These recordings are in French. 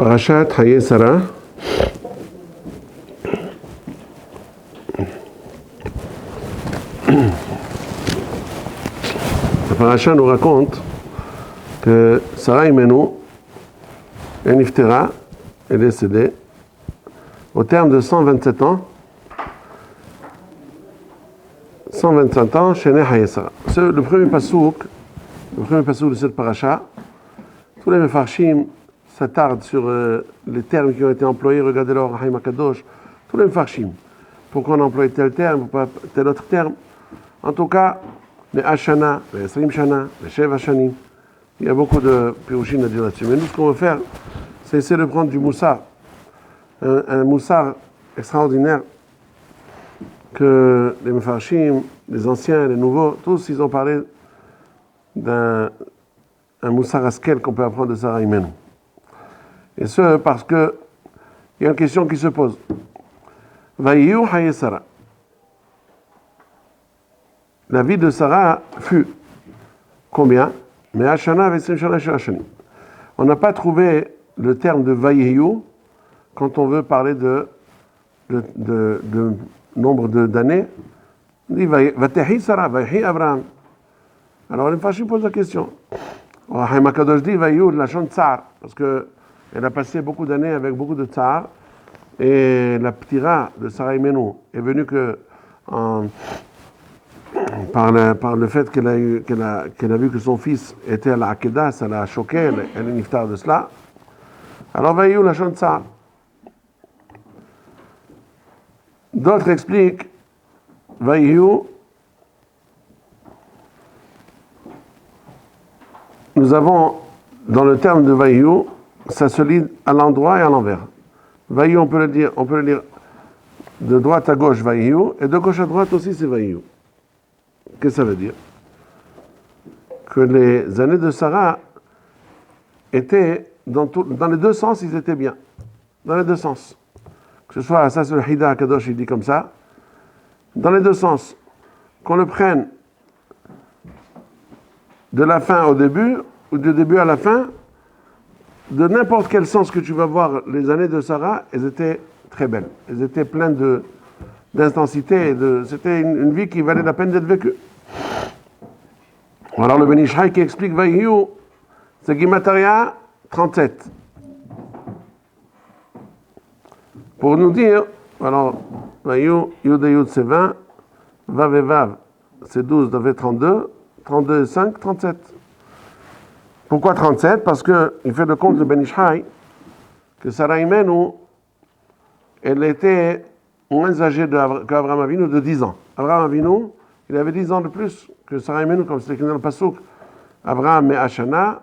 Parashat Hayei Sarah. La paracha nous raconte que Sarah Imenu est Niftera, est décédée au terme de 127 ans. 127 ans chez Hayei Sarah. C'est le premier pasouk de cette paracha. Tous les mefarshim s'attardent sur les termes qui ont été employés. Regardez leur Haïm Akadosh. Tous les mefarshim. Pourquoi on a employé tel terme, pas tel autre terme. En tout cas, les Hashana, les Esrim Shana, les Shev Hashanim. Il y a beaucoup de pirouchines à dire là-dessus. Mais nous, ce qu'on veut faire, c'est essayer de prendre du moussar. Un moussar extraordinaire que les mefarshim, les anciens, les nouveaux, tous, ils ont parlé d'un moussar askel qu'on peut apprendre de Sarah Imenu. Et ce, parce que il y a une question qui se pose. Vayiyu Hayei Sarah. La vie de Sarah fut combien? Mais Hashana avec Shana Shani. On n'a pas trouvé le terme de Vayiyu quand on veut parler de nombre d'années. On dit Vatehi Sarah, Vatehi Abraham. Alors les Fashim posent la question. Haïm Akadosh dit Vayiyu la chante tsar, parce qu'elle a passé beaucoup d'années avec beaucoup de tsar, et la ptira de Sarah Imenu est venue par le fait qu'elle a vu que son fils était à la Akedah, ça l'a choqué, elle est niftar de cela. Alors Vayiyu la chante tsar. D'autres expliquent Vayiyu. Nous avons, dans le terme de Vayiyu, ça se lit à l'endroit et à l'envers. Vayiyu, on peut le lire de droite à gauche, Vayiyu, et de gauche à droite aussi, c'est Vayiyu. Qu'est-ce que ça veut dire? Que les années de Sarah étaient, dans les deux sens, ils étaient bien. Dans les deux sens. Que ce soit, ça c'est le Hida Kadosh, il dit comme ça. Dans les deux sens. Qu'on le prenne de la fin au début, ou du début à la fin, de n'importe quel sens que tu vas voir, les années de Sarah, elles étaient très belles. Elles étaient pleines d'intensité. C'était une vie qui valait la peine d'être vécue. Alors le Ben Ish Chai qui explique Vayiyu, c'est Gimataria 37. Pour nous dire, alors, Vayiyu, Yud et Yud c'est 20, Vav et Vav c'est 12, Dav et 32, 32 et 5, 37. Pourquoi 37? Parce qu'il fait le compte de Ben Ish Chai que Sarah Imenu, elle était moins âgée qu'Abraham Avinu de 10 ans. Abraham Avinu, il avait 10 ans de plus que Sarah Imenu, comme c'était écrit dans le Pasuk. Abraham met Hashana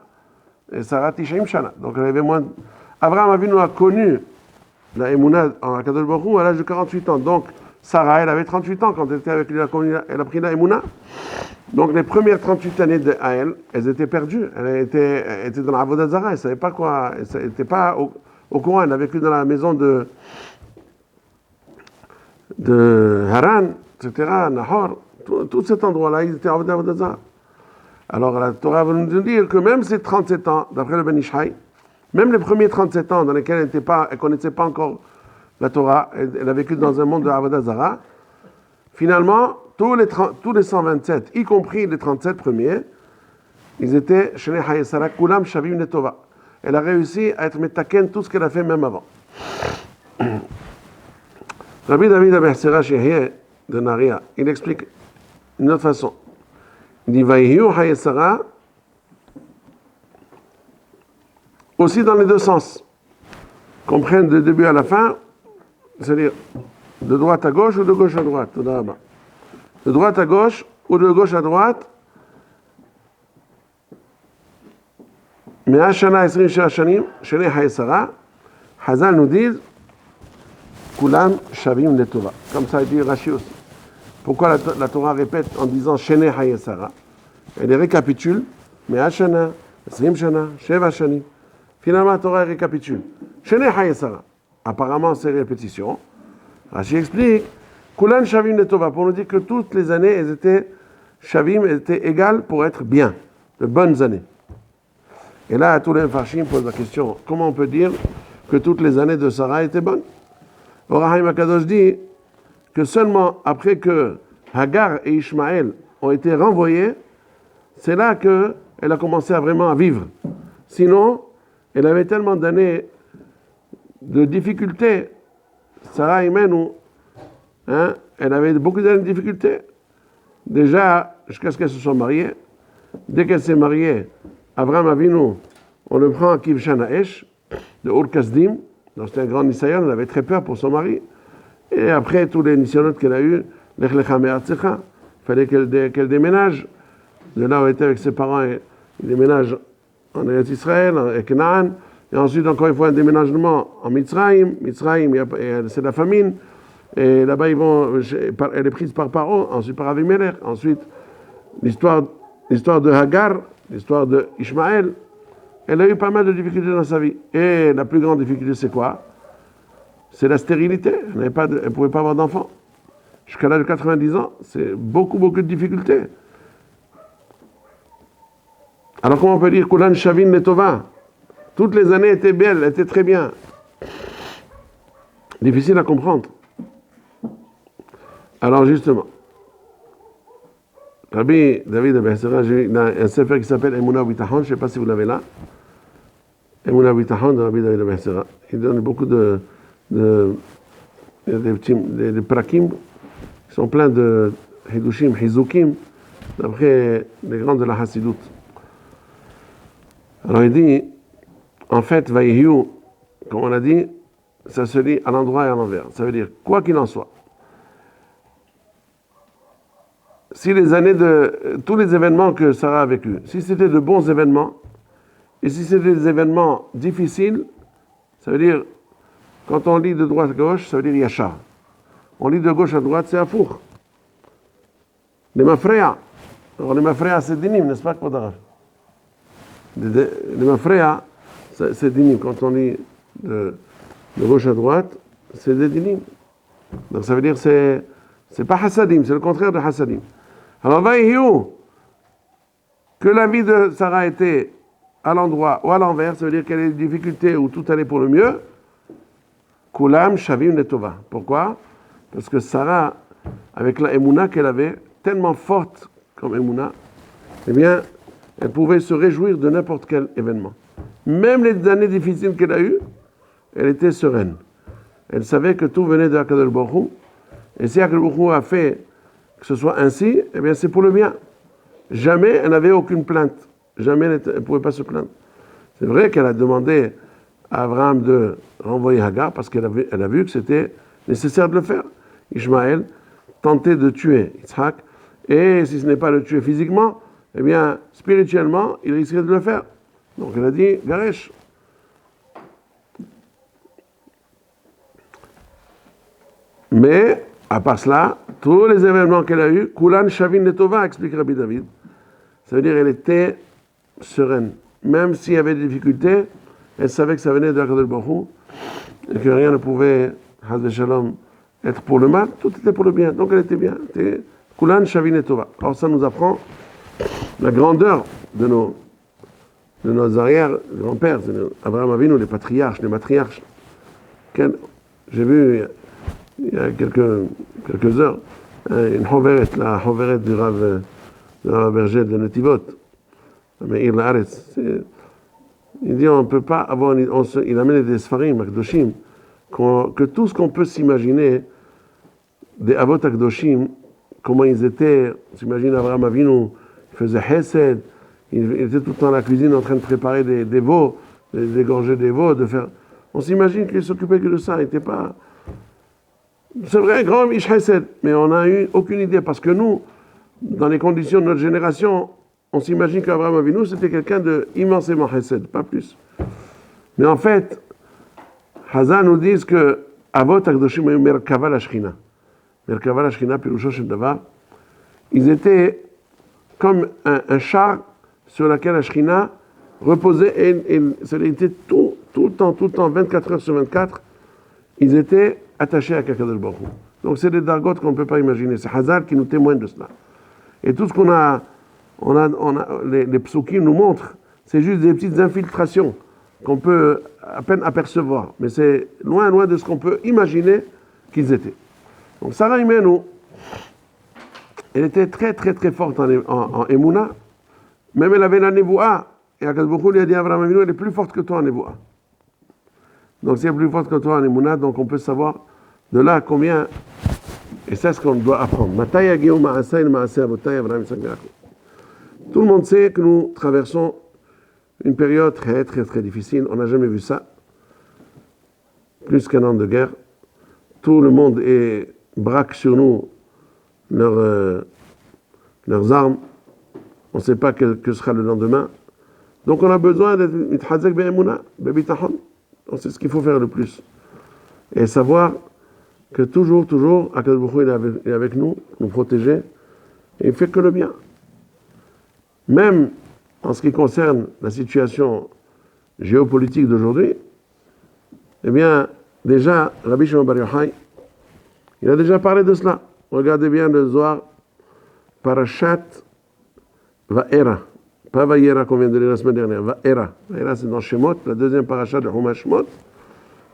et Sarah Tishaim Shana. Donc elle avait moins. Abraham Avinu a connu la Emouna en Akadosh Baruch Hu à l'âge de 48 ans. Donc Sarah, elle avait 38 ans quand elle était avec lui, elle a pris la Emouna. Donc les premières 38 années de elle, elles étaient perdues. Elle était dans la Avodah Zarah, elle ne savait pas quoi, elle n'était pas au courant. Elle a vécu dans la maison de Haran, etc., Nahor, tout cet endroit-là, ils étaient en Avodah Zarah. Alors la Torah va nous dire que même ces 37 ans, d'après le Ben Ish Chai, même les premiers 37 ans dans lesquels elle ne connaissait pas encore la Torah, elle a vécu dans un monde de Avodah Zarah, finalement, tous les 127, y compris les 37 premiers, ils étaient chez les Hayei Sarah, Kulam Shavim Netova. Elle a réussi à être metaken tout ce qu'elle a fait même avant. Rabbi David Abersera Shehye de Naria, il explique d'une autre façon. Il dit Vayiyu Hayei Sarah aussi dans les deux sens. Qu'on prenne de début à la fin, c'est-à-dire de droite à gauche ou de gauche à droite. De droite à gauche ou de gauche à droite. Mais Hashana Esrim Shashanim, Shene Hayei Sarah, Hazal nous disent Kulam Shavim Netova. Comme ça il dit Rashi aussi. Pourquoi la Torah répète en disant Shene Hayei Sarah? Elle récapitule, mais Hashana, Esrim Shana, Shev Hashanim. Finalement la Torah récapitule. Shene Hayei Sarah. Apparemment c'est répétition. Rashi explique Kulan Shavim Netova, pour nous dire que toutes les années, elles étaient Shavim, elles étaient égales pour être bien, de bonnes années. Et là, tous les Farshim posent la question, comment on peut dire que toutes les années de Sarah étaient bonnes. Or, Haïm Akadosh dit que seulement après que Hagar et Ishmaël ont été renvoyés, c'est là qu'elle a commencé à vraiment à vivre. Sinon, elle avait tellement d'années de difficultés. Sarah Imenu, elle avait beaucoup d'années de difficultés. Déjà, jusqu'à ce qu'elle se soit mariée. Dès qu'elle s'est mariée, Abraham Avinu, on le prend à Kivshan Haesh, de Ur Kasdim. Donc c'était un grand Nisayon, elle avait très peur pour son mari. Et après, tous les Nisayonot qu'elle a eus, Lech Lecha Me'artzecha, il fallait qu'elle déménage. De là où elle était avec ses parents, il déménage en Eretz Israël, en Canaan. Et ensuite, encore une fois, un déménagement en Mitzrayim. Mitzrayim, c'est la famine. Et là-bas, elle est prise par Paro, ensuite par Avimelech. Ensuite, l'histoire de Hagar, l'histoire de Ishmaël. Elle a eu pas mal de difficultés dans sa vie. Et la plus grande difficulté, c'est quoi? C'est la stérilité. Elle ne pouvait pas avoir d'enfants. Jusqu'à l'âge de 90 ans, c'est beaucoup, beaucoup de difficultés. Alors comment on peut dire Kulan Shavin Letova? Toutes les années étaient belles, étaient très bien. Difficile à comprendre. Alors justement, Rabbi David Abessera, il y a un sefer qui s'appelle Emunah Bitachon, je ne sais pas si vous l'avez là. Emunah Bitachon de Rabbi David Abessera. Il donne beaucoup des prakim qui sont pleins de hidushim, hizukim, d'après les grands de la Hasidut. Alors il dit, en fait, Vayihu, comme on a dit, ça se lit à l'endroit et à l'envers. Ça veut dire, quoi qu'il en soit, si tous les événements que Sarah a vécus, si c'était de bons événements, et si c'était des événements difficiles, ça veut dire, quand on lit de droite à gauche, ça veut dire Yachar. On lit de gauche à droite, c'est Afour. Les Mafréa. Alors les Mafréa, c'est Dinim, n'est-ce pas, Kodaraf? Les Mafréa, c'est Dinim. Quand on lit de gauche à droite, c'est des Dinim. Donc ça veut dire c'est pas Hassadim, c'est le contraire de Hassadim. Alors, Vayihu, que la vie de Sarah était à l'endroit ou à l'envers, ça veut dire qu'elle a des difficultés où tout allait pour le mieux. Kulam Shavim Letova. Pourquoi? Parce que Sarah, avec la Emouna qu'elle avait, tellement forte comme Emouna, eh bien, elle pouvait se réjouir de n'importe quel événement. Même les années difficiles qu'elle a eues, elle était sereine. Elle savait que tout venait de Akadosh Baruch Hu. Et si Akadosh Baruch Hu a fait que ce soit ainsi, eh bien c'est pour le bien. Jamais elle n'avait aucune plainte. Jamais elle ne pouvait pas se plaindre. C'est vrai qu'elle a demandé à Abraham de renvoyer Hagar parce qu'elle a vu que c'était nécessaire de le faire. Ishmaël tentait de tuer Yitzhak, et si ce n'est pas le tuer physiquement, eh bien spirituellement, il risquait de le faire. Donc elle a dit, Garesh. Mais, à part cela, tous les événements qu'elle a eus, Kulan Shavin Letova, explique Rabbi David. Ça veut dire qu'elle était sereine. Même s'il y avait des difficultés, elle savait que ça venait de Akadosh Baruch Hu, et que rien ne pouvait, Haz Shalom, être pour le mal, tout était pour le bien. Donc elle était bien. Kulan Shavin Letova. Alors ça nous apprend la grandeur de nos arrière-grands-pères, Abraham Avinu, les patriarches, les matriarches. J'ai vu il y a quelques heures une hoveret, la hoveret du Rav Berger de Netivot, Meir Laaretz. Il dit on ne peut pas avoir, il amène des Sfarim, Akdoshim, que tout ce qu'on peut s'imaginer des Avot Akdoshim, comment ils étaient, on s'imagine Abraham Avinu, il faisait Hesed, il était tout le temps à la cuisine en train de préparer des veaux, d'égorger des veaux, de faire. On s'imagine qu'il s'occupait que de ça, il n'était pas. C'est vrai, grand Ish Hesed, mais on n'a eu aucune idée, parce que nous, dans les conditions de notre génération, on s'imagine qu'Abraham Avinu, c'était quelqu'un de immensément Hesed, pas plus. Mais en fait, Hazan nous dit que Avot Akdoshim ayu Merkava la Shechina. Merkava la Shechina, Pirusho Shel Davar, ils étaient comme un char sur lequel la Shechina reposait, et ça était tout le temps, 24 heures sur 24, ils étaient attachés à Akadosh Baruch Hu. Donc c'est des dargot qu'on ne peut pas imaginer. C'est Hazar qui nous témoigne de cela. Et tout ce qu'on a les psukim nous montrent, c'est juste des petites infiltrations qu'on peut à peine apercevoir, mais c'est loin, loin de ce qu'on peut imaginer qu'ils étaient. Donc Sarah Imenu, elle était très, très, très forte en Emouna, même elle avait la Nevoa, et Akadosh Baruch Hu lui a dit à Abraham Avinu, elle est plus forte que toi en Nevoa. Donc si elle est plus forte que toi en Emouna, donc on peut savoir de là combien, et c'est ce qu'on doit apprendre. Tout le monde sait que nous traversons une période très, très, très difficile. On n'a jamais vu ça. Plus qu'un an de guerre. Tout le monde braque sur nous leurs armes. On ne sait pas que sera le lendemain. Donc on a besoin d'être mitchazek be'emuna, be'bitachon. Donc c'est ce qu'il faut faire le plus. Et savoir que toujours, Akadosh Baruch Hu est avec nous, nous protéger, et il ne fait que le bien. Même en ce qui concerne la situation géopolitique d'aujourd'hui, eh bien, déjà, Rabbi Shimon Bar Yochai, il a déjà parlé de cela. Regardez bien le Zohar, Parashat Va'era. Pas Va'era qu'on vient de lire la semaine dernière, Va'era. Va'era, c'est dans Shemot, la deuxième parashat de Chumash Shemot.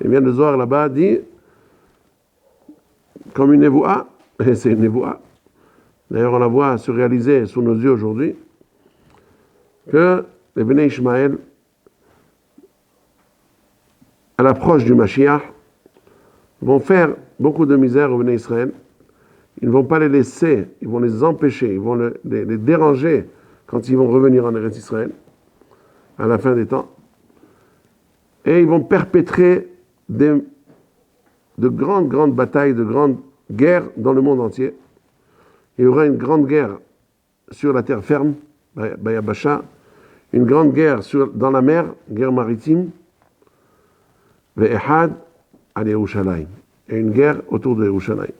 Et bien, le Zohar là-bas dit, comme une névoa, et c'est une névoa. D'ailleurs, on la voit se réaliser sous nos yeux aujourd'hui, que les Bnei Ishmaël, à l'approche du Mashiach, vont faire beaucoup de misère aux Bnei Israël. Ils ne vont pas les laisser, ils vont les empêcher, ils vont les déranger quand ils vont revenir en Eretz Israël, à la fin des temps. Et ils vont perpétrer de grandes batailles, de grandes guerres dans le monde entier. Il y aura une grande guerre sur la terre ferme, Bayabasha, une grande guerre dans la mer, guerre maritime, Ve'ehad al Yerushalayim, et une guerre autour de Yerushalayim.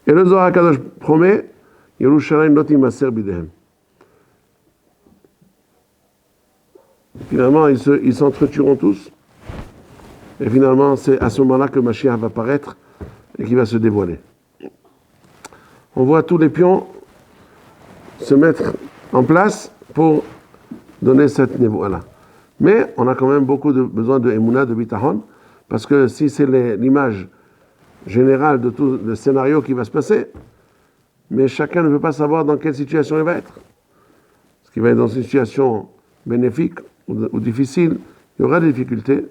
Et le Zohar HaKadosh promet, Yerushalayim not imaser bidehem. Finalement, ils s'entretueront tous, et finalement, c'est à ce moment-là que Mashiach va paraître et qu'il va se dévoiler. On voit tous les pions se mettre en place pour donner cette névoie-là. Mais on a quand même besoin de Emouna, de Bitachon, parce que si c'est l'image générale de tout le scénario qui va se passer, mais chacun ne peut pas savoir dans quelle situation il va être. Est-ce qu'il va être dans une situation bénéfique ou difficile? Il y aura des difficultés.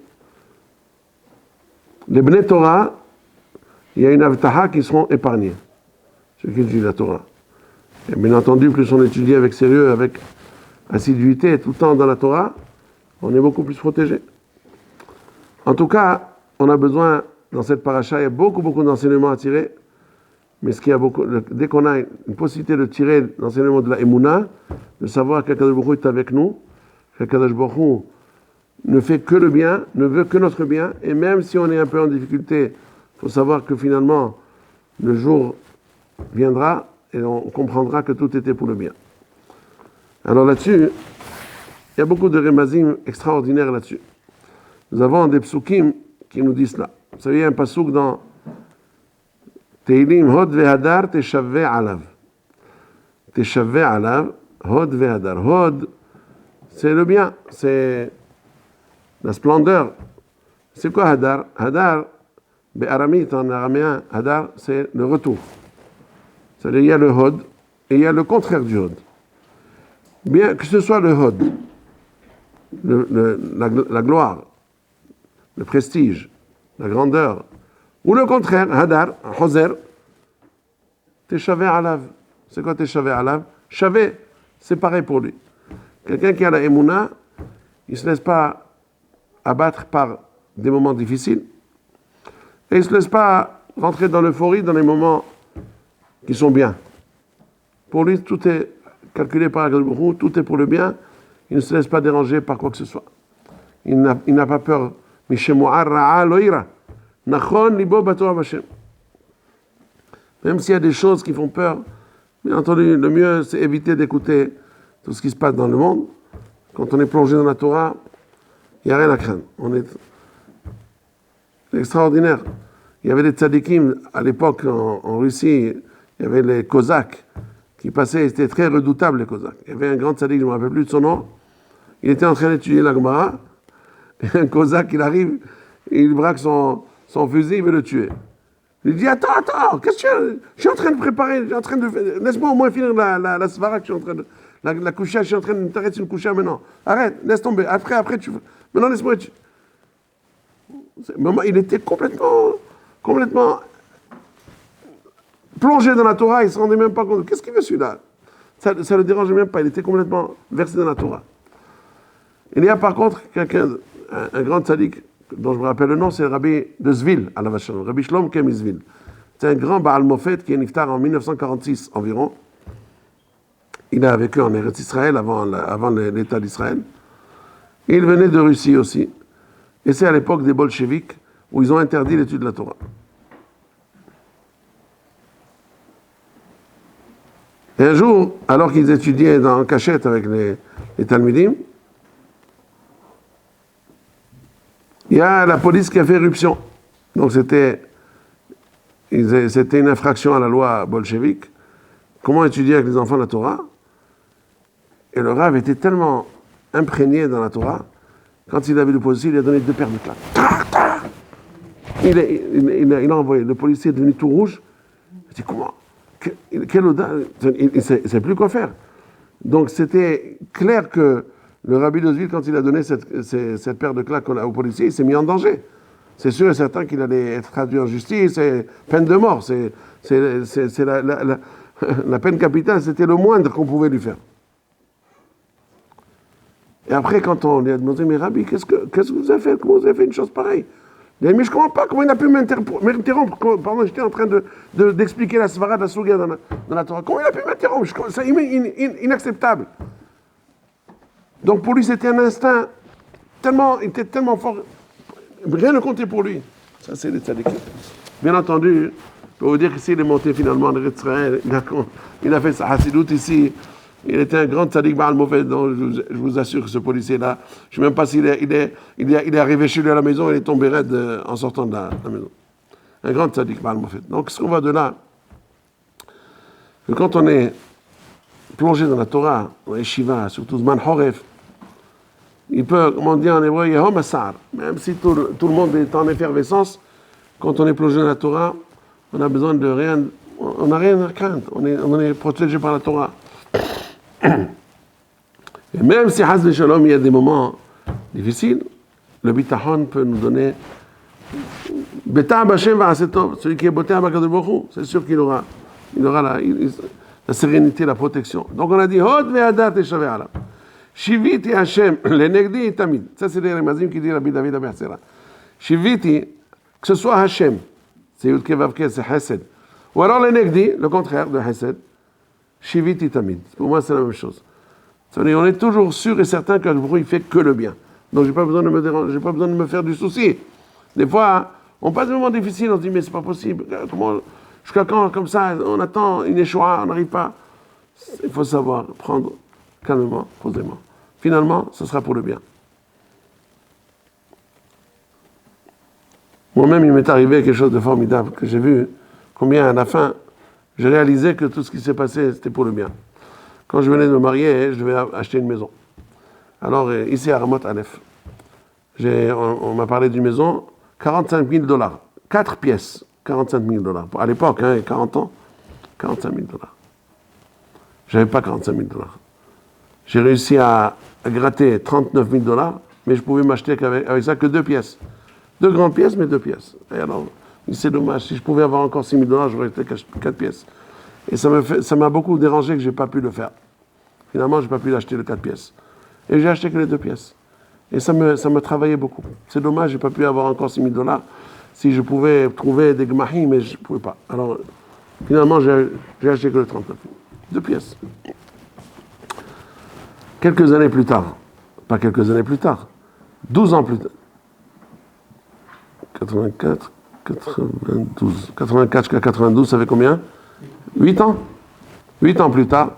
Les Bnei Torah, il y a une avtaha qui seront épargnés, ceux qui étudient la Torah. Et bien entendu, plus on étudie avec sérieux, avec assiduité, tout le temps dans la Torah, on est beaucoup plus protégé. En tout cas, on a besoin, dans cette paracha, il y a beaucoup d'enseignements à tirer, mais dès qu'on a une possibilité de tirer l'enseignement de la Emouna, de savoir qu'Akadosh Baruch Hu est avec nous, qu'Akadosh Baruch Hu ne fait que le bien, ne veut que notre bien, et même si on est un peu en difficulté, il faut savoir que finalement, le jour viendra et on comprendra que tout était pour le bien. Alors là-dessus, il y a beaucoup de remazim extraordinaires là-dessus. Nous avons des psukim qui nous disent cela. Vous savez, il y a un pasuk dans Teilim, Hod vehadar teshaveh alav. Teshaveh alav, Hod vehadar. Hod, c'est le bien, c'est la splendeur. C'est quoi Hadar? Hadar, be'aramite, en araméen, Hadar, c'est le retour. C'est-à-dire, il y a le Hod et il y a le contraire du Hod. Bien que ce soit le Hod, la gloire, le prestige, la grandeur, ou le contraire, Hadar, Hoser, Teshaveh alav. C'est quoi Teshaveh alav? Shaveh, c'est pareil pour lui. Quelqu'un qui a la Emouna, il ne se laisse pas abattre par des moments difficiles, et il ne se laisse pas rentrer dans l'euphorie dans les moments qui sont bien. Pour lui, tout est calculé par Akadosh Baruch Hu, tout est pour le bien, il ne se laisse pas déranger par quoi que ce soit. Il n'a pas peur. Même s'il y a des choses qui font peur, bien entendu, le mieux, c'est éviter d'écouter tout ce qui se passe dans le monde. Quand on est plongé dans la Torah, il n'y a rien à craindre. C'est extraordinaire. Il y avait des tzadikim à l'époque en Russie, il y avait les Cosaques qui passaient, c'était très redoutable les Cosaques. Il y avait un grand tzadik, je ne me rappelle plus de son nom, il était en train d'étudier la Gemara, Un Cosaque, il arrive, il braque son fusil, il veut le tuer. Il dit, attends, qu'est-ce que je suis en train de préparer, laisse-moi au moins finir la svara que je suis en train de... La coucha, je suis en train de t'arrêter une coucha maintenant. Arrête, laisse tomber. Après, tu... Maintenant, laisse-moi... Il était complètement plongé dans la Torah, il ne se rendait même pas compte. Qu'est-ce qu'il veut celui-là? Ça ne le dérangeait même pas, il était complètement versé dans la Torah. Il y a par contre un grand tzaddik, dont je me rappelle le nom, c'est le rabbi de Zvil, à la Vachan, Rabbi Shlom Kem Zvil. C'est un grand Baal Mofet qui est niftar en 1946 environ. Il a vécu en Eretz Israël avant l'État d'Israël. Il venait de Russie aussi. Et c'est à l'époque des bolcheviks où ils ont interdit l'étude de la Torah. Et un jour, alors qu'ils étudiaient en cachette avec les Talmudim, il y a la police qui a fait éruption. Donc c'était une infraction à la loi bolchevique. Comment étudier avec les enfants la Torah? Et le Rav était tellement imprégné dans la Torah, quand il a vu le policier, il a donné 2 paires de claques. Il a envoyé. Le policier est devenu tout rouge. Il dit, comment? Quelle audace? Il ne sait plus quoi faire. Donc c'était clair que le rabbi de Zvil, quand il a donné cette paire de claques au policier, il s'est mis en danger. C'est sûr et certain qu'il allait être traduit en justice, c'est peine de mort. C'est la peine capitale, c'était le moindre qu'on pouvait lui faire. Et après, quand on lui a demandé, mais Rabbi, qu'est-ce que vous avez fait? Comment vous avez fait une chose pareille? Il a dit, mais je ne comprends pas comment il a pu m'interrompre. Pardon, j'étais en train d'expliquer la svara de la Souga dans la Torah. Comment il a pu m'interrompre? C'est inacceptable. Donc pour lui, c'était un instinct il était tellement fort. Rien ne comptait pour lui. Ça, c'est les tzadikim. Bien entendu, je peux vous dire qu'ici, il est monté finalement en Israël. Il a fait sa hassidoute ici. Il était un grand tzaddik Baal Mofet, donc je vous assure que ce policier-là, je ne sais même pas s'il est arrivé chez lui à la maison, il est tombé raide en sortant de la maison. Un grand tzaddik Baal Mofet. Donc, ce qu'on voit de là, que quand on est plongé dans la Torah, dans les Shiva, surtout Zman Horef, il peut, comme on dit en hébreu, Yehom Asar, même si tout le monde est en effervescence, quand on est plongé dans la Torah, on a besoin de rien, on n'a rien à craindre, on est protégé par la Torah. Et même si Haz Shalom, il y a des moments difficiles, le bitachon peut nous donner Beta'ab Hashem va'asetov, celui qui est Beta'ab HaKadosh Baruch Hu, c'est sûr qu'il aura la sérénité, la protection. Donc on a dit Hod ve'adat eshaveh alav. Shiviti Hashem lenegdi tamid. Ça c'est les Remazim qui dit Rabbi David Amersera. Shiviti, que ce soit Hashem, c'est Yud Kevavke, c'est Hesed. Ou alors lenegdi, le contraire de Hesed. Shiviti tamid. Pour moi, c'est la même chose. On est toujours sûr et certain que le bruit fait que le bien. Donc, j'ai pas besoin de me déranger, j'ai pas besoin de me faire du souci. Des fois, on passe des moments difficiles, on se dit, mais c'est pas possible. Jusqu'à quand, comme ça, on attend une échoua, on n'arrive pas. Il faut savoir prendre calmement, posément. Finalement, ce sera pour le bien. Moi-même, il m'est arrivé quelque chose de formidable que j'ai vu, combien à la fin, j'ai réalisé que tout ce qui s'est passé, c'était pour le bien. Quand je venais de me marier, je devais acheter une maison. Alors, ici à Ramat Aleph, on m'a parlé d'une maison, 45 000 $. 4 pièces, 45 000 $. À l'époque, 40 ans, 45 000 $. Je n'avais pas 45 000 $. J'ai réussi à gratter 39 000 $, mais je pouvais m'acheter avec ça que 2 pièces. 2 grandes pièces, mais 2 pièces. Et alors, c'est dommage. Si je pouvais avoir encore 6 000 $, j'aurais été 4 pièces. Et ça m'a beaucoup dérangé que je n'ai pas pu le faire. Finalement, je n'ai pas pu acheter les 4 pièces. Et j'ai acheté que les 2 pièces. Et ça me travaillait beaucoup. C'est dommage, je n'ai pas pu avoir encore 6 000 $. Si je pouvais trouver des gmahim, mais je ne pouvais pas. Alors, finalement, j'ai acheté que les 39. 2 pièces. Quelques années plus tard, pas quelques années plus tard, 12 ans plus tard, 84, 92, 84 jusqu'à 92, ça fait combien? 8 ans. 8 ans plus tard,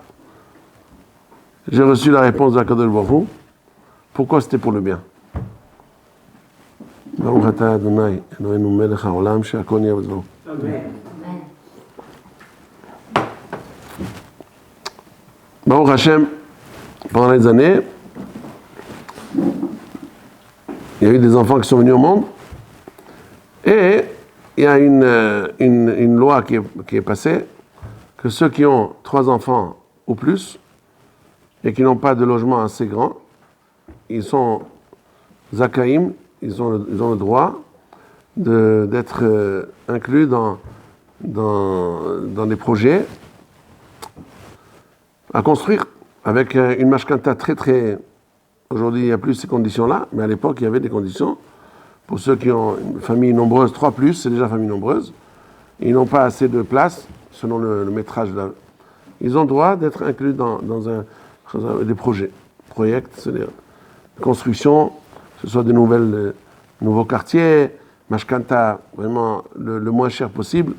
j'ai reçu la réponse de la Kadosh Baruch Hu. Pourquoi c'était pour le bien? Baruch atah Adonai, Eloheinu melech haolam, she'akol nהיה b'dvaro. Baruch Hashem, pendant les années, Il y a eu des enfants qui sont venus au monde. Et il y a une loi qui est passée que ceux qui ont 3 enfants ou plus et qui n'ont pas de logement assez grand, ils sont zakaïm, ils ont le droit d'être inclus dans des projets à construire avec une mashkanta très très... Aujourd'hui, il n'y a plus ces conditions-là, mais à l'époque, il y avait des conditions. Pour ceux qui ont une famille nombreuse, 3+, c'est déjà famille nombreuse. Ils n'ont pas assez de place, selon le métrage. Ils ont le droit d'être inclus dans des projets. C'est-à-dire construction, que ce soit de nouveaux quartiers, mashkanta, vraiment le moins cher possible.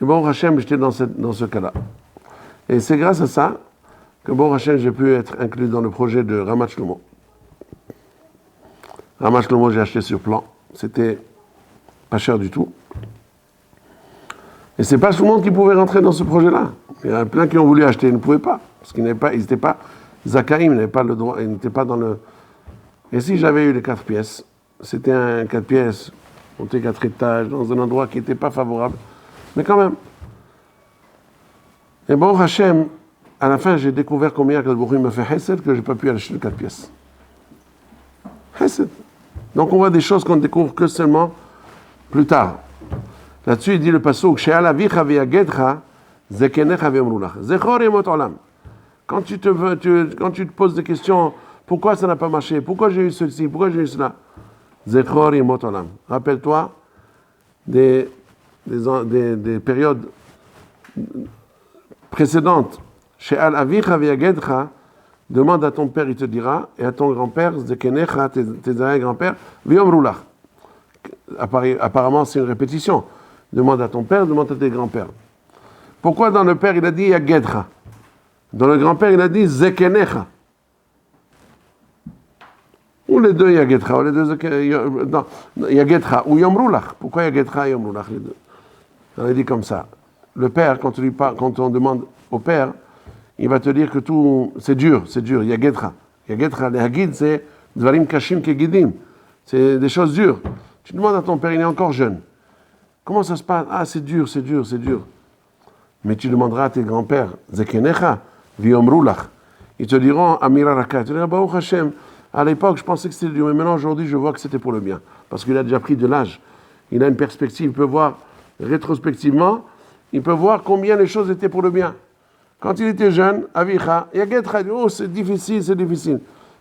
Et bon, Hachem, j'étais dans ce cas-là. Et c'est grâce à ça que bon, Hachem, j'ai pu être inclus dans le projet de Ramat Shlomo. Ramat Shlomo, j'ai acheté sur plan. C'était pas cher du tout. Et c'est pas tout le monde qui pouvait rentrer dans ce projet-là. Il y en a plein qui ont voulu acheter, ils ne pouvaient pas. Parce qu'ils n'étaient pas Zakaïm, ils n'avaient pas le droit, ils n'étaient pas dans le... Et si j'avais eu les 4 pièces, c'était un 4 pièces, monté 4 étages, dans un endroit qui n'était pas favorable. Mais quand même. Et bon, Hachem, à la fin, j'ai découvert combien Kadosh Baruch Hu me fait Hesed que je n'ai pas pu acheter les 4 pièces. Hesed. Donc on voit des choses qu'on ne découvre que seulement plus tard. Là-dessus, il dit le passouk, She'alavicha ve'yagedcha, zekenecha ve'omrulach. Zechor yemot olam. Quand tu te poses des questions, pourquoi ça n'a pas marché, pourquoi j'ai eu ceci, pourquoi j'ai eu cela, Zechor yemot olam. Rappelle-toi des périodes précédentes. She'alavicha ve'yagedcha, demande à ton père, il te dira, et à ton grand-père, zekenecha, tes arrière-grands-pères, ve'omrulach. Apparemment, c'est une répétition. Demande à ton père, demande à tes grands-pères. Pourquoi dans le père il a dit Yagedcha? Dans le grand-père il a dit Zekenecha. Ou les deux Yagedcha, ou les deux Yagedcha, ou Yomrulach. Pourquoi Yagedcha et Yomrulach, les deux? On a dit comme ça. Le père, quand on demande au père, il va te dire que tout, c'est dur, Yagedcha. Yagedcha, les Hagid, c'est Dvarim Kashim Kegidim. C'est des choses dures. Tu demandes à ton père, il est encore jeune. Comment ça se passe? Ah, c'est dur. Mais tu demanderas à tes grands-pères, Zekenecha, Viomrulach. Ils te diront, Amira Raka. Tu te diras, Baruch Hashem, à l'époque, je pensais que c'était dur, mais maintenant, aujourd'hui, je vois que c'était pour le bien. Parce qu'il a déjà pris de l'âge. Il a une perspective, il peut voir rétrospectivement, il peut voir combien les choses étaient pour le bien. Quand il était jeune, Avicha, Yagetra, oh, c'est difficile.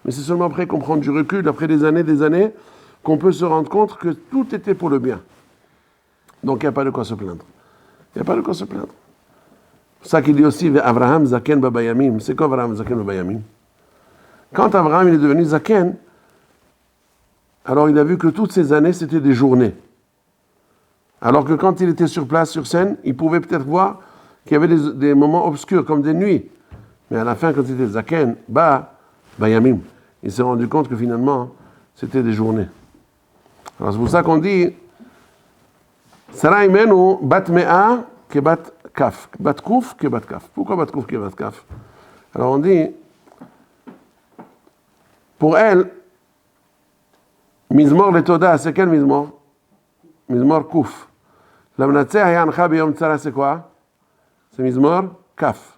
Mais c'est seulement après qu'on prend du recul, après des années, qu'on peut se rendre compte que tout était pour le bien. Donc il n'y a pas de quoi se plaindre. C'est ça qu'il dit aussi, Avraham Zaken Babayamim. C'est quoi Avraham Zaken Babayamim? Quand Avraham est devenu Zaken, alors il a vu que toutes ces années, c'était des journées. Alors que quand il était sur place, sur scène, il pouvait peut-être voir qu'il y avait des moments obscurs, comme des nuits. Mais à la fin, quand il était Zaken, Bayamim, il s'est rendu compte que finalement, c'était des journées. Alors c'est pour ça qu'on dit Sarah imenu bat mea ke bat kaf. Bat kouf ke bat kaf. Pourquoi bat kouf ke bat kaf? Alors on dit, pour elle, Mizmor le Toda, c'est quel Mizmor? Mizmor kouf. La Mnatzeh hayancha beyom tzara, c'est quoi? C'est Mizmor kaf.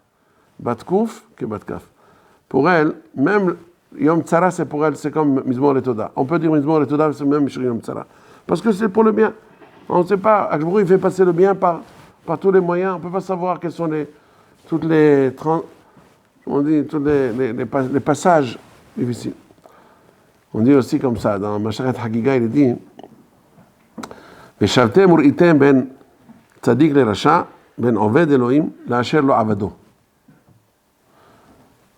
Bat kouf ke bat kaf. Pour elle, même Yom Tzara, c'est pour elle, c'est comme Mizmor le Toda. On peut dire Mizmor le Toda, c'est même Yom Tzara. Parce que c'est pour le bien. On ne sait pas, Akadosh Baruch Hu, il fait passer le bien par tous les moyens. On ne peut pas savoir quels sont tous les passages difficiles. On dit aussi comme ça, dans Masharet Hagiga, il est dit Veshavtem uritem ben tzadik le rasha, ben oved Elohim, la asher lo avado.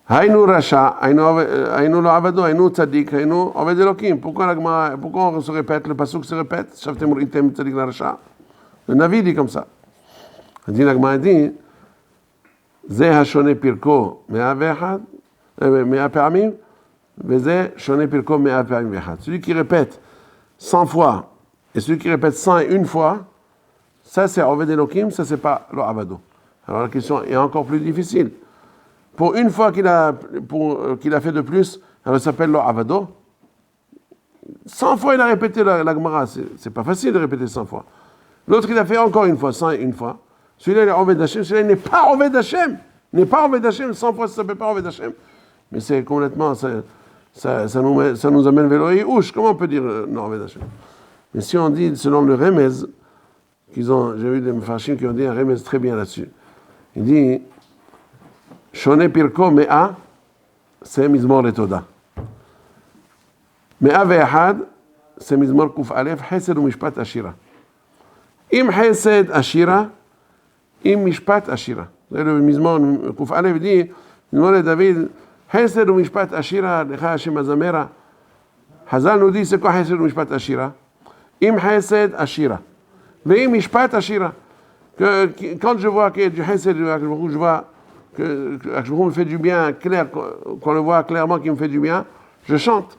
Haynu rasha, haynu lo avado, haynu tzadik, haynu oved Elohim. Pourquoi on se répète, le pasuk se répète, Shavtem uritem tzadik le rasha? Le Navi dit comme ça. Il dit, l'Agma dit, Zeh hashone pirko mea pa'amim, veze shone pirko mea pa'amim vechad. Celui qui répète 100 fois, et celui qui répète 101 fois, ça c'est Oved Elohim, ça c'est pas lo avado. Alors la question est encore plus difficile. Pour une fois qu'il a fait de plus, alors ça s'appelle lo avado. 100 fois il a répété la Gemara, c'est pas facile de répéter 100 fois. L'autre il a fait encore une fois, 101 fois. Celui-là il est Oved Hashem, celui-là il n'est pas Oved Hashem. Il n'est pas Oved Hashem, 100 fois ça ne s'appelle pas Oved Hashem. Mais c'est complètement, ça nous amène vers l'oreille ouche. Comment on peut dire non Oved Hashem? Mais si on dit selon le Remez, j'ai vu des Mefashim qui ont dit un Remez très bien là-dessus. Il dit Shone Pirko Mea, c'est Mizmor Letoda. Mea Ve'ahad, c'est Mizmor Kuf Alef, Hesed ou Mishpat Ashira. Im Hesed Ashira, Im Mishpat Ashira. Le Mizmor Kuf Alef dit Mizmor le David, Hesed ou Mishpat Ashira, Lecha Hashem Azamera. Hazal nous dit c'est quoi Hesed ou Mishpat Ashira? Im Hesed Ashira. Ve'im Mishpat Ashira. Quand je vois qu'il y a du Hesed, je vois que me fait du bien, clair, qu'on le voit clairement qu'il me fait du bien, je chante.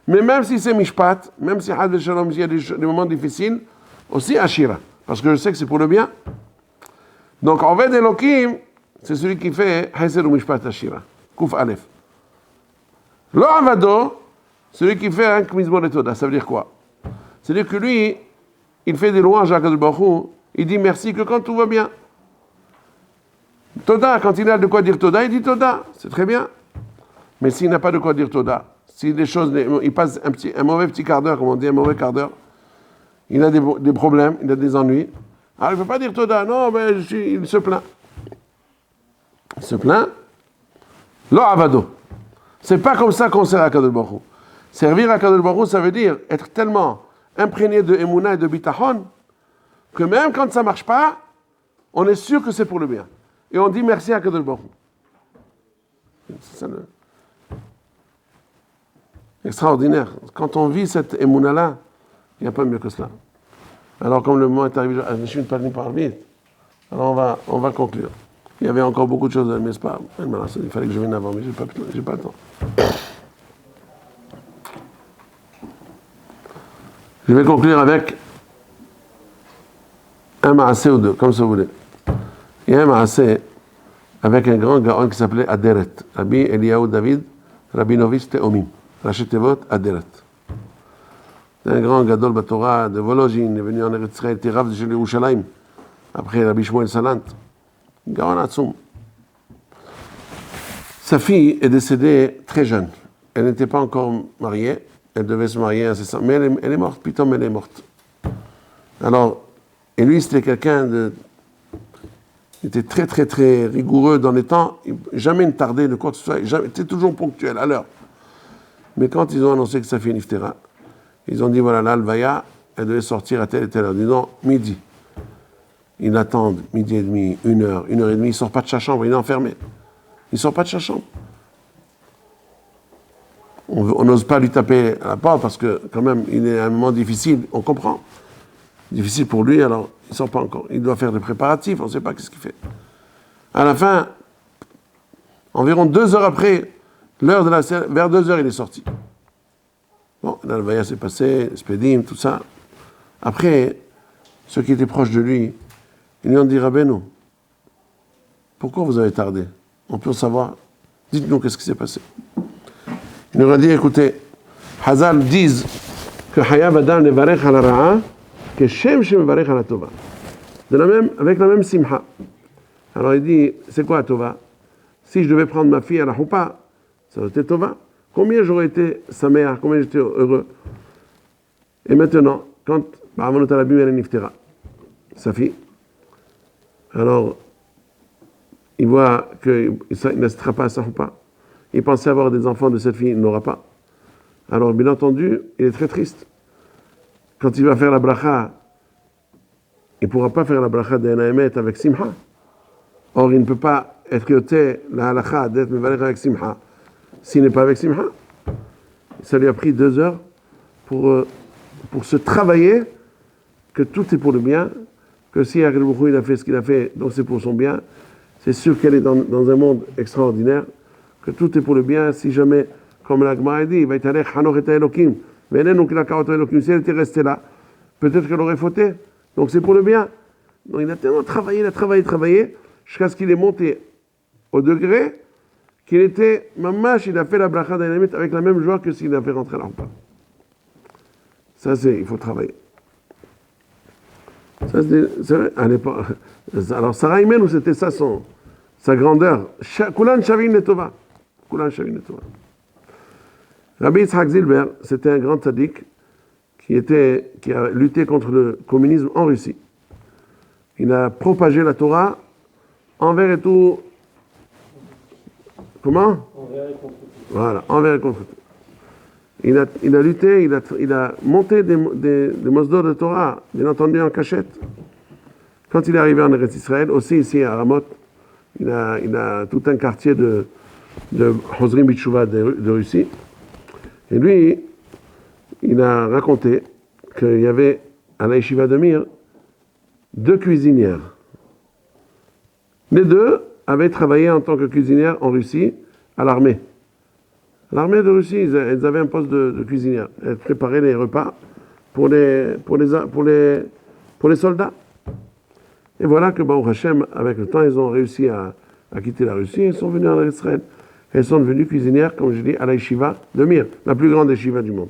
Mais même si c'est Mishpat, même si Had Shalom, il y a des moments difficiles, aussi Ashira. Parce que je sais que c'est pour le bien. Donc, Oved Elokim, c'est celui qui fait Hesed ou Mishpat Ashira. Kuf Aleph. Lo Avado, celui qui fait un Mizmor Letoda. Ça veut dire quoi? C'est-à-dire que lui, il fait des louanges à Kadosh Baruch Hu, il dit merci que quand tout va bien. Toda, quand il a de quoi dire Toda, il dit Toda, c'est très bien. Mais s'il n'a pas de quoi dire Toda, si des choses, il passe un mauvais petit quart d'heure, comme on dit, un mauvais quart d'heure, il a des problèmes, il a des ennuis. Alors il ne peut pas dire Toda, non, mais il se plaint. Il se plaint. Lo avado. C'est pas comme ça qu'on sert à Kadosh Baruch Hu. Servir à Kadosh Baruch Hu, ça veut dire être tellement imprégné de Emouna et de Bitachon, que même quand ça ne marche pas, on est sûr que c'est pour le bien. Et on dit merci à Kadosh Baruch Hu. C'est ça extraordinaire. Quand on vit cette Emouna-là, il n'y a pas mieux que cela. Alors comme le moment est arrivé, je suis pas venu par vite. Alors on va conclure. Il y avait encore beaucoup de choses, mais c'est pas. Il fallait que je vienne avant, mais j'ai pas le temps. Je vais conclure avec un Maasé ou deux, comme ça vous voulez. Il y a un Maasé avec un grand gaon qui s'appelait Aderet. Rabbi Eliyahu David, Rabinovitch Teomim. Raché Tevot, Aderet. Un grand gadol Batora de Vologine, est venu en Eretz Israël, était Rav de Yerushalayim, après Rabbi Shmuel Salant. Gaon Atsoum. Sa fille est décédée très jeune. Elle n'était pas encore mariée. Elle devait se marier incessamment. Mais elle est morte. Pitom, elle est morte. Alors, et lui, c'était quelqu'un il était très, très, très rigoureux dans les temps. Jamais ne tardait de quoi que ce soit. Il était toujours ponctuel, à l'heure. Mais quand ils ont annoncé que sa fille Niftera, ils ont dit, voilà, l'Alvaya, elle devait sortir à telle et telle heure. Disons, midi. Ils attendent midi et demi, 1h, 1h30. Il ne sort pas de sa chambre, il est enfermé. Il ne sort pas de sa chambre. On n'ose pas lui taper à la porte parce que, quand même, il est à un moment difficile, on comprend. Difficile pour lui, alors il ne sort pas encore. Il doit faire des préparatifs, on ne sait pas qu'est-ce qu'il fait. À la fin, environ 2 heures après, l'heure de la scène, vers 2 heures, il est sorti. Bon, l'Alvaya s'est passé, Spedim, tout ça. Après, ceux qui étaient proches de lui, ils lui ont dit, Rabbeinu, pourquoi vous avez tardé? On peut savoir. Dites-nous qu'est-ce qui s'est passé. Il nous a dit, écoutez, Hazal disent que Hayav Adam levarech ala ra'a, que Shem Shem levarech ala tova. Avec la même simha. Alors il dit, c'est quoi tova? Si je devais prendre ma fille à la choupa, ça aurait été tova. Combien j'aurais été saméach, combien j'étais heureux. Et maintenant, quand Ba'avanot Arabim elle est niftera, sa fille, alors il voit qu'il n'assistera pas à sa choupa. Il pensait avoir des enfants de cette fille, il n'aura pas. Alors, bien entendu, il est très triste. Quand il va faire la bracha, il ne pourra pas faire la bracha d'Enaemet avec Simha. Or, il ne peut pas être yoté la halacha d'être mevalech avec Simha s'il n'est pas avec Simha. Ça lui a pris 2 heures pour se travailler que tout est pour le bien, que si Akadosh Baruch Hu il a fait ce qu'il a fait, donc c'est pour son bien. C'est sûr qu'elle est dans un monde extraordinaire, que tout est pour le bien. Si jamais, comme la Gemara dit, si elle était restée là, peut-être qu'elle aurait fauté. Donc c'est pour le bien. Donc il a tellement travaillé, jusqu'à ce qu'il est monté au degré qu'il était, mamash, il a fait la bracha d'Enamet avec la même joie que s'il avait rentré là. Ça, il faut travailler. Ça, c'est vrai, à l'époque. Alors, Sarah Imenu, c'était ça sa grandeur. Kulan Shavin Letova. Kulan Shavin Letova. Rabbi Yitzhak Zilber, c'était un grand tzaddik qui a lutté contre le communisme en Russie. Il a propagé la Torah envers et tout. Comment? Envers et contre tout. Voilà, envers et contre tout. Il a lutté, il a monté des mosdot de Torah, bien entendu en cachette. Quand il est arrivé en Eretz Israël, aussi ici à Ramot, il a tout un quartier de Hozrim Bitshuva de Russie. Et lui, il a raconté qu'il y avait à la Yeshiva de Mir 2 cuisinières. Les 2 avaient travaillé en tant que cuisinières en Russie à l'armée. L'armée de Russie, elles avaient un poste de cuisinière. Elles préparaient les repas pour les soldats. Et voilà que Baruch Hashem, avec le temps, ils ont réussi à quitter la Russie et ils sont venus en Israël. Elles sont devenues cuisinières, comme je dis, à la Yeshiva de Mir, la plus grande yeshiva du monde.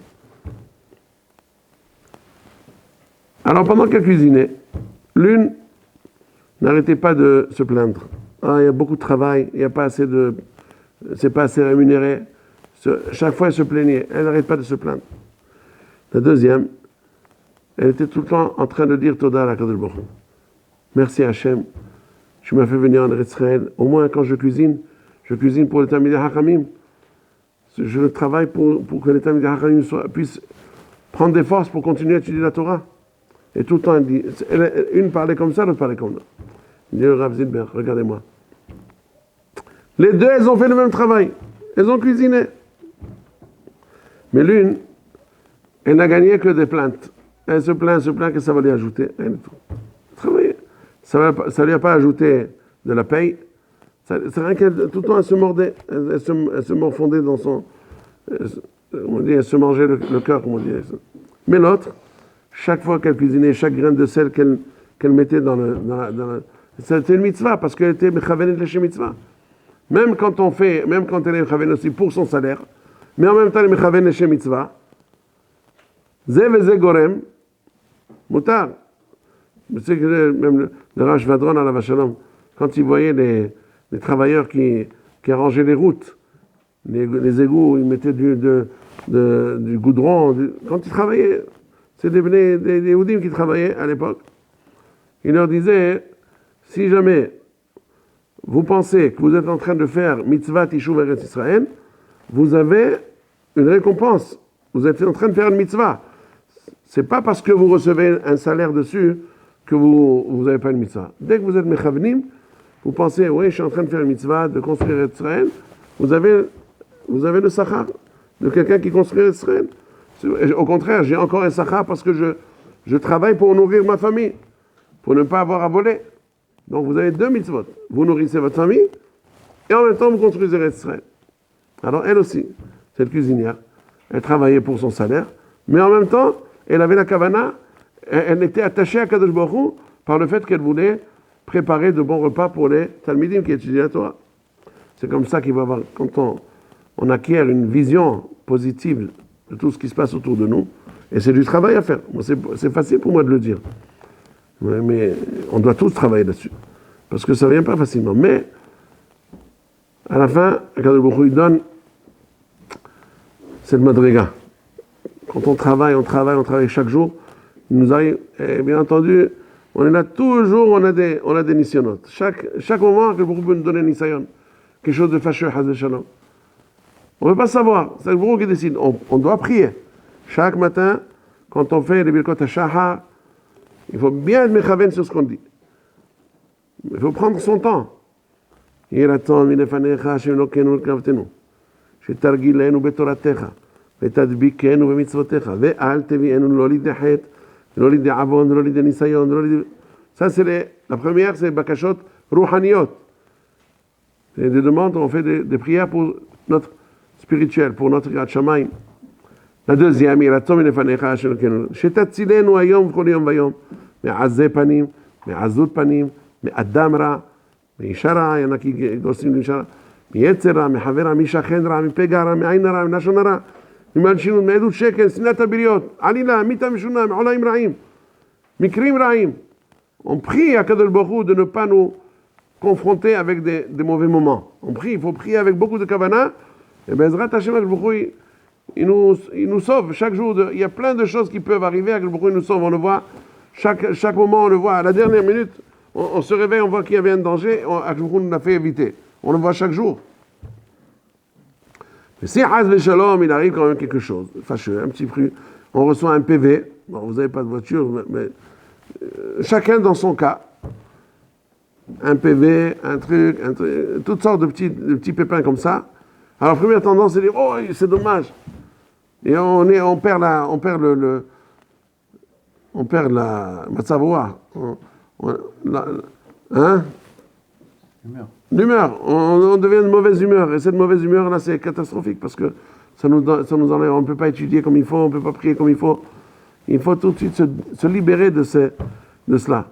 Alors pendant qu'elles cuisinaient, l'une n'arrêtait pas de se plaindre. Ah, il y a beaucoup de travail, il n'y a pas assez c'est pas assez rémunéré. Chaque fois, elle se plaignait. Elle n'arrête pas de se plaindre. La deuxième, elle était tout le temps en train de dire Toda à la Kadosh Baruch Hu. Merci Hachem, tu m'as fait venir en Israël. Au moins, quand je cuisine pour les Talmidei Hachamim. Je travaille pour que les Talmidei Hachamim puissent prendre des forces pour continuer à étudier la Torah. Et tout le temps, elle dit, une parlait comme ça, l'autre parlait comme ça. Il dit, Rav Zilber, regardez-moi. Les 2, elles ont fait le même travail. Elles ont cuisiné. Mais l'une, elle n'a gagné que des plaintes. Elle se plaint que ça va lui ajouter. Travailler. Ça ne lui a pas ajouté de la paye. C'est rien qu'elle, tout le temps, elle se mordait. Elle se morfondait dans son... elle se mangeait le cœur, comme on dit. Mais l'autre, chaque fois qu'elle cuisinait, chaque graine de sel qu'elle mettait dans c'était une mitzvah, parce qu'elle était mechavenet leshem mitzvah. Même quand elle est mechavenet aussi pour son salaire, mais en même temps, elle est mechavenet leshem mitzvah. Zé vezé gorem, mutar. Vous savez que même le Rav Vadron à la Vachalom, quand il voyait les travailleurs qui arrangeaient les routes, les égouts, ils mettaient du goudron, quand ils travaillaient, c'était des Yehudim qui travaillaient à l'époque. Il leur disait, si jamais vous pensez que vous êtes en train de faire mitzvah tishuv Eretz Israël, vous avez une récompense. Vous êtes en train de faire une mitzvah. C'est pas parce que vous recevez un salaire dessus que vous n'avez pas une mitzvah. Dès que vous êtes mechavnim, vous pensez, oui, je suis en train de faire une mitzvah, de construire Eretz Israël, vous avez le sachar de quelqu'un qui construit Eretz Israël. Au contraire, j'ai encore un sachar parce que je travaille pour nourrir ma famille, pour ne pas avoir à voler. Donc vous avez 2 mitzvot. Vous nourrissez votre famille et en même temps vous construisez Eretz Israël. Alors elle aussi, cette cuisinière, elle travaillait pour son salaire, mais en même temps, elle avait la kavana, elle était attachée à Kadosh Baruch Hu par le fait qu'elle voulait préparer de bons repas pour les Talmidim qui étudient la Torah. C'est comme ça qu'il va y avoir, quand on acquiert une vision positive de tout ce qui se passe autour de nous, et c'est du travail à faire. C'est facile pour moi de le dire. Mais on doit tous travailler là-dessus. Parce que ça ne vient pas facilement. Mais, à la fin, Kadosh Baruch Hu donne cette madriga. Quand on travaille chaque jour, il nous arrive, et bien entendu, on est là toujours, on a des nisyonotes. Chaque moment, que Baruch Hu peut nous donner un nisayon. Quelque chose de fâcheux, Hazé Shalom. On ne veut pas savoir, c'est le Baruch Hu qui décide. On doit prier. Chaque matin, quand on fait les birkot ha-shahar, il faut bien être mechaven sur ce qu'on dit. Il faut prendre son temps. Yiraton minefanecha she'elokenu l'kavtenu. She'targilenu betoratecha. Ve'tadbikenu b'mitzvotecha. Ve'al tevi'enu lo lidei chet, lo lidei avon, lo lidei nisayon, lo lidei... Ça, la première, c'est bakashot ruhaniyot. C'est des demandes, on fait des prières pour notre spirituel, pour notre Yirat Shamayim. La deuxième, Yiraton minefanecha she'elokenu. She'tatzilenu hayom v'chol yom vayom. מעזי פנים, מעזות פנים, מאדם רע, מאישה רע, כי גוסים לאישה רע, מיצר רע, מחבר רע, משכן רע, מפגע רע, מעין רע, מלשון הרע, למען שינון, מעדות שקר, שנאת הבריות, עלילה, מיתה משונה, מעולאים רעים, מקרים רעים. On prie à Kadosh Baruch Hu de ne pas nous confronter avec des mauvais moments. On prie, il faut prier avec beaucoup de kavana. Et bien, Ezrat Hashem, Kadosh Baruch Hu, il nous sauve chaque jour. Il y a plein de choses qui peuvent arriver. Kadosh Baruch Hu nous sauve. On le voit, chaque moment, on le voit. À la dernière minute, on se réveille, on voit qu'il y avait un danger. Kadosh Baruch Hu nous l'a fait éviter. On le voit chaque jour. Mais si Haz le Shalom, il arrive quand même quelque chose fâcheux, un petit fruit. On reçoit un PV. Bon, vous n'avez pas de voiture, mais chacun dans son cas. Un PV, un truc, toutes sortes de petits pépins comme ça. Alors, première tendance, c'est de dire, oh, c'est dommage. Et on perd la matzavoa. L'humeur. On devient de mauvaise humeur. Et cette mauvaise humeur, là, c'est catastrophique parce que ça nous enlève. On ne peut pas étudier comme il faut, on ne peut pas prier comme il faut. Il faut tout de suite se libérer de cela.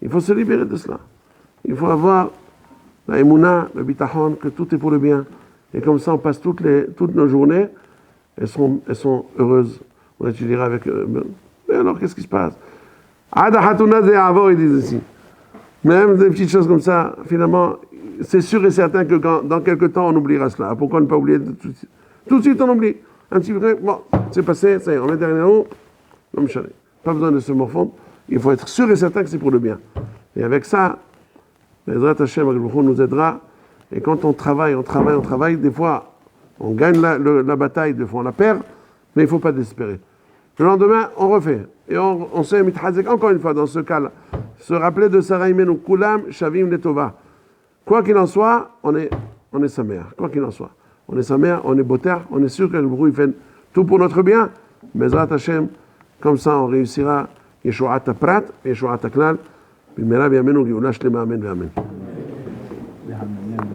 Il faut se libérer de cela. Il faut avoir la émouna, le bitachon, que tout est pour le bien. Et comme ça, on passe toutes nos journées, elles sont heureuses. On étudiera avec eux. Mais alors, qu'est-ce qui se passe? Ada hatuna ze avo, ils disent ici. Même des petites choses comme ça, finalement, c'est sûr et certain que dans quelques temps, on oubliera cela. Pourquoi ne pas oublier tout de suite, on oublie. Un petit peu, bon, c'est passé, ça y est, on met derrière nous. Non, pas besoin de se morfondre. Il faut être sûr et certain que c'est pour le bien. Et avec ça, Ezrat Hashem nous aidera. Et quand on travaille, des fois, on gagne la bataille, des fois on la perd, mais il ne faut pas désespérer. Le lendemain, on refait. Et on se mitchazek encore une fois dans ce cas-là. Se rappeler de Sarah Imenu, Kulam, Shavim, Letova. Quoi qu'il en soit, on est sa mère. Quoi qu'il en soit. On est sa mère, on est boter, on est sûr que le bruit fait tout pour notre bien. Mais Ezrat Hashem, comme ça, on réussira. Yeshuat Prat, Yeshuat Klal. Bimera, Biamenu, Geoula, Shlema, Amen, Amen.